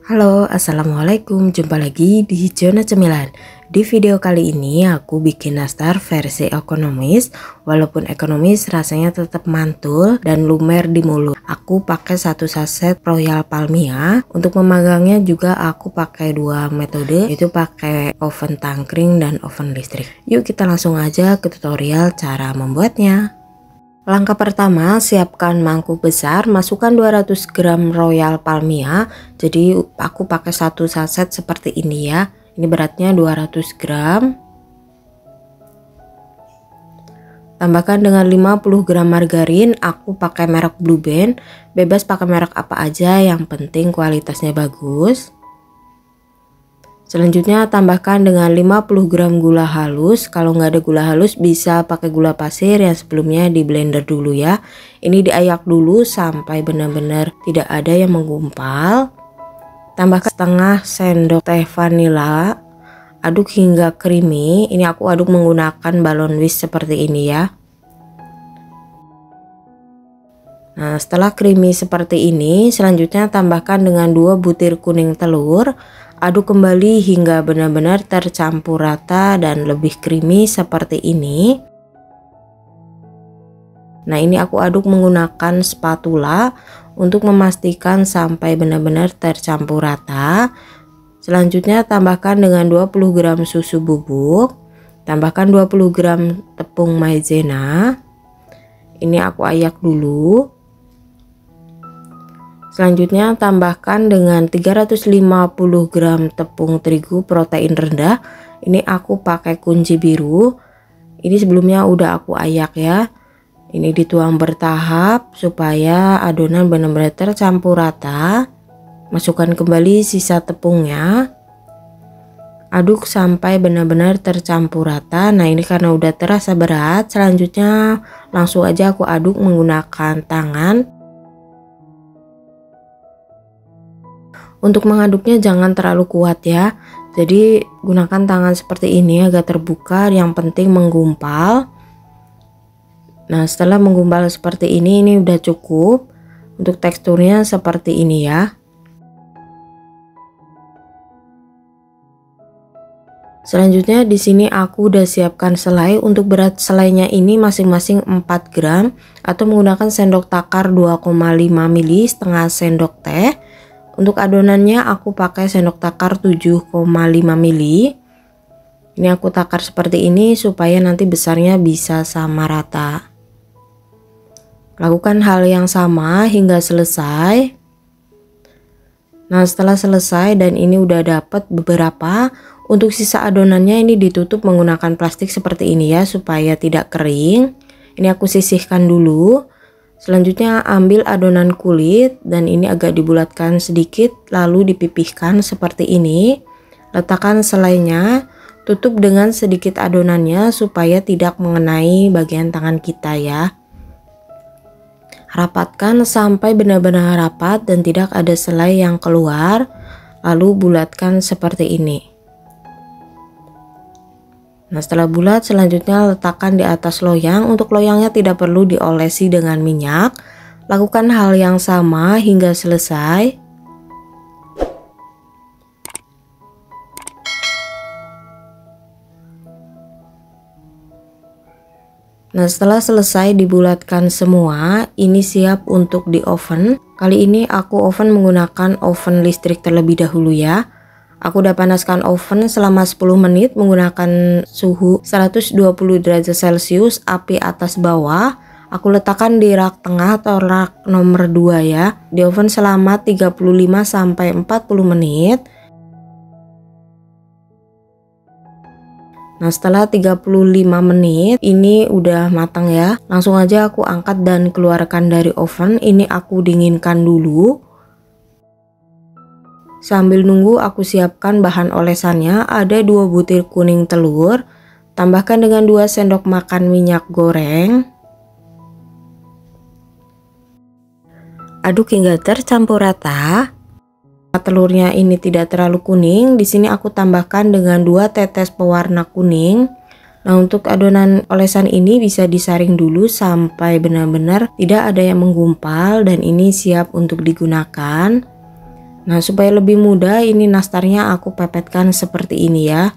Halo, assalamualaikum. Jumpa lagi di Zona Cemilan. Di video kali ini aku bikin nastar versi ekonomis. Walaupun ekonomis rasanya tetap mantul dan lumer di mulut. Aku pakai 1 saset Royal Palmia. Untuk memagangnya juga aku pakai 2 metode, yaitu pakai oven tangkring dan oven listrik. Yuk kita langsung aja ke tutorial cara membuatnya. Langkah pertama, siapkan mangkuk besar, masukkan 200 gram Royal Palmia. Jadi aku pakai 1 saset seperti ini ya. Ini beratnya 200 gram. Tambahkan dengan 50 gram margarin, aku pakai merek Blue Band. Bebas pakai merek apa aja, yang penting kualitasnya bagus. Selanjutnya tambahkan dengan 50 gram gula halus. Kalau nggak ada gula halus bisa pakai gula pasir yang sebelumnya di blender dulu ya. Ini diayak dulu sampai benar-benar tidak ada yang menggumpal. Tambahkan setengah sendok teh vanila. Aduk hingga creamy. Ini aku aduk menggunakan balon whisk seperti ini ya. Nah, setelah creamy seperti ini, selanjutnya tambahkan dengan 2 butir kuning telur. Aduk kembali hingga benar-benar tercampur rata dan lebih creamy seperti ini. Nah, ini aku aduk menggunakan spatula untuk memastikan sampai benar-benar tercampur rata. Selanjutnya tambahkan dengan 20 gram susu bubuk. Tambahkan 20 gram tepung maizena. Ini aku ayak dulu. Selanjutnya tambahkan dengan 350 gram tepung terigu protein rendah. Ini aku pakai kunci biru. Ini sebelumnya udah aku ayak ya. Ini dituang bertahap supaya adonan benar-benar tercampur rata. Masukkan kembali sisa tepungnya. Aduk sampai benar-benar tercampur rata. Nah, ini karena udah terasa berat, selanjutnya langsung aja aku aduk menggunakan tangan. Untuk mengaduknya jangan terlalu kuat ya. Jadi gunakan tangan seperti ini agak terbuka, yang penting menggumpal. Nah, setelah menggumpal seperti ini udah cukup. Untuk teksturnya seperti ini ya. Selanjutnya di sini aku udah siapkan selai. Untuk berat selainya ini masing-masing 4 gram atau menggunakan sendok takar 2,5 ml, setengah sendok teh. Untuk adonannya aku pakai sendok takar 7,5 ml. Ini aku takar seperti ini supaya nanti besarnya bisa sama rata. Lakukan hal yang sama hingga selesai. Nah, setelah selesai dan ini udah dapat beberapa, untuk sisa adonannya ini ditutup menggunakan plastik seperti ini ya supaya tidak kering. Ini aku sisihkan dulu. Selanjutnya ambil adonan kulit dan ini agak dibulatkan sedikit, lalu dipipihkan seperti ini. Letakkan selainya, tutup dengan sedikit adonannya supaya tidak mengenai bagian tangan kita ya. Rapatkan sampai benar-benar rapat dan tidak ada selai yang keluar, lalu bulatkan seperti ini. Nah, setelah bulat selanjutnya letakkan di atas loyang. Untuk loyangnya tidak perlu diolesi dengan minyak. Lakukan hal yang sama hingga selesai. Nah, setelah selesai dibulatkan semua, ini siap untuk di oven. Kali ini aku oven menggunakan oven listrik terlebih dahulu ya. Aku udah panaskan oven selama 10 menit menggunakan suhu 120 derajat Celcius, api atas bawah. Aku letakkan di rak tengah atau rak nomor 2 ya. Di oven selama 35 sampai 40 menit. Nah, setelah 35 menit ini udah matang ya. Langsung aja aku angkat dan keluarkan dari oven. Ini aku dinginkan dulu. Sambil nunggu aku siapkan bahan olesannya. Ada 2 butir kuning telur. Tambahkan dengan 2 sendok makan minyak goreng. Aduk hingga tercampur rata. Telurnya ini tidak terlalu kuning. Di sini aku tambahkan dengan 2 tetes pewarna kuning. Nah, untuk adonan olesan ini bisa disaring dulu sampai benar-benar tidak ada yang menggumpal dan ini siap untuk digunakan. Nah, supaya lebih mudah ini nastarnya aku pepetkan seperti ini ya.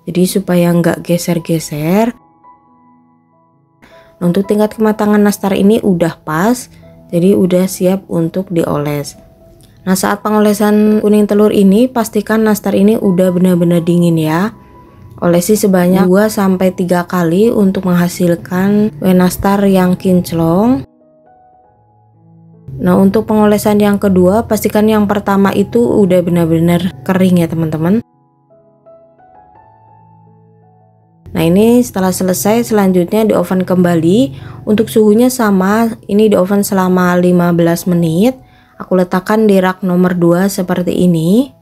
Jadi supaya nggak geser-geser. Nah, untuk tingkat kematangan nastar ini udah pas, jadi udah siap untuk dioles. Nah, saat pengolesan kuning telur ini pastikan nastar ini udah benar-benar dingin ya. Olesi sebanyak 2-3 kali untuk menghasilkan kue nastar yang kinclong. Nah, untuk pengolesan yang kedua, pastikan yang pertama itu udah benar-benar kering ya teman-teman. Nah, ini setelah selesai, selanjutnya di oven kembali. Untuk suhunya sama, ini di oven selama 15 menit. Aku letakkan di rak nomor 2 seperti ini.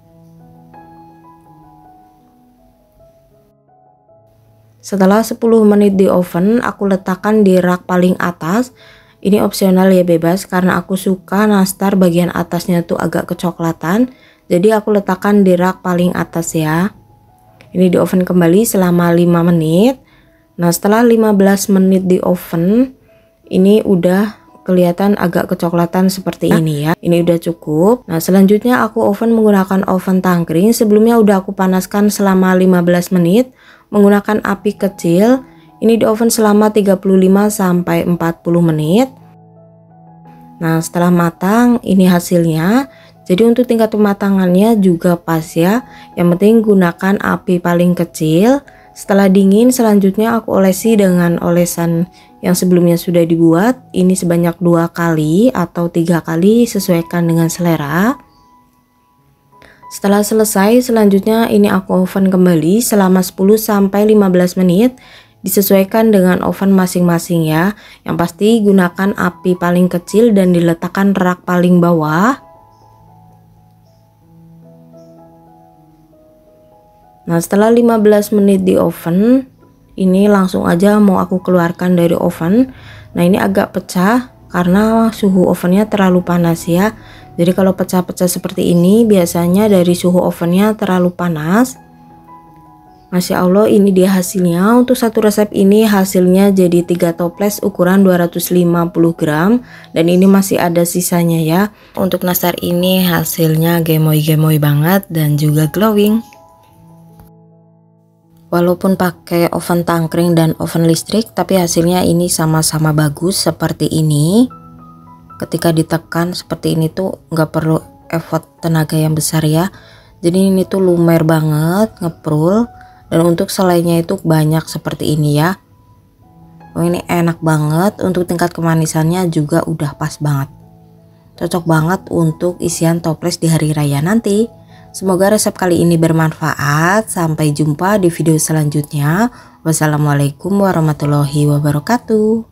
Setelah 10 menit di oven, aku letakkan di rak paling atas. Ini opsional ya, bebas, karena aku suka nastar bagian atasnya tuh agak kecoklatan. Jadi aku letakkan di rak paling atas ya. Ini di oven kembali selama 5 menit. Nah, setelah 15 menit di oven, ini udah kelihatan agak kecoklatan seperti ini ya. Ini udah cukup. Nah, selanjutnya aku oven menggunakan oven tangkring. Sebelumnya udah aku panaskan selama 15 menit menggunakan api kecil. Ini di oven selama 35-40 menit. Nah, setelah matang ini hasilnya. Jadi untuk tingkat kematangannya juga pas ya. Yang penting gunakan api paling kecil. Setelah dingin, selanjutnya aku olesi dengan olesan yang sebelumnya sudah dibuat. Ini sebanyak 2 kali atau 3 kali, sesuaikan dengan selera. Setelah selesai, selanjutnya ini aku oven kembali selama 10-15 menit. Disesuaikan dengan oven masing-masing ya. Yang pasti gunakan api paling kecil dan diletakkan rak paling bawah. Nah, setelah 15 menit di oven, ini langsung aja mau aku keluarkan dari oven. Nah, ini agak pecah karena suhu ovennya terlalu panas ya. Jadi kalau pecah-pecah seperti ini biasanya dari suhu ovennya terlalu panas. Masya Allah, ini dia hasilnya. Untuk satu resep ini hasilnya jadi 3 toples ukuran 250 gram dan ini masih ada sisanya ya. Untuk nastar ini hasilnya gemoy-gemoy banget dan juga glowing. Walaupun pakai oven tangkring dan oven listrik, tapi hasilnya ini sama-sama bagus seperti ini. Ketika ditekan seperti ini tuh nggak perlu effort tenaga yang besar ya. Jadi ini tuh lumer banget, ngeprul. Dan untuk selainya itu banyak seperti ini ya. Oh, ini enak banget. Untuk tingkat kemanisannya juga udah pas banget. Cocok banget untuk isian toples di hari raya nanti. Semoga resep kali ini bermanfaat. Sampai jumpa di video selanjutnya. Wassalamualaikum warahmatullahi wabarakatuh.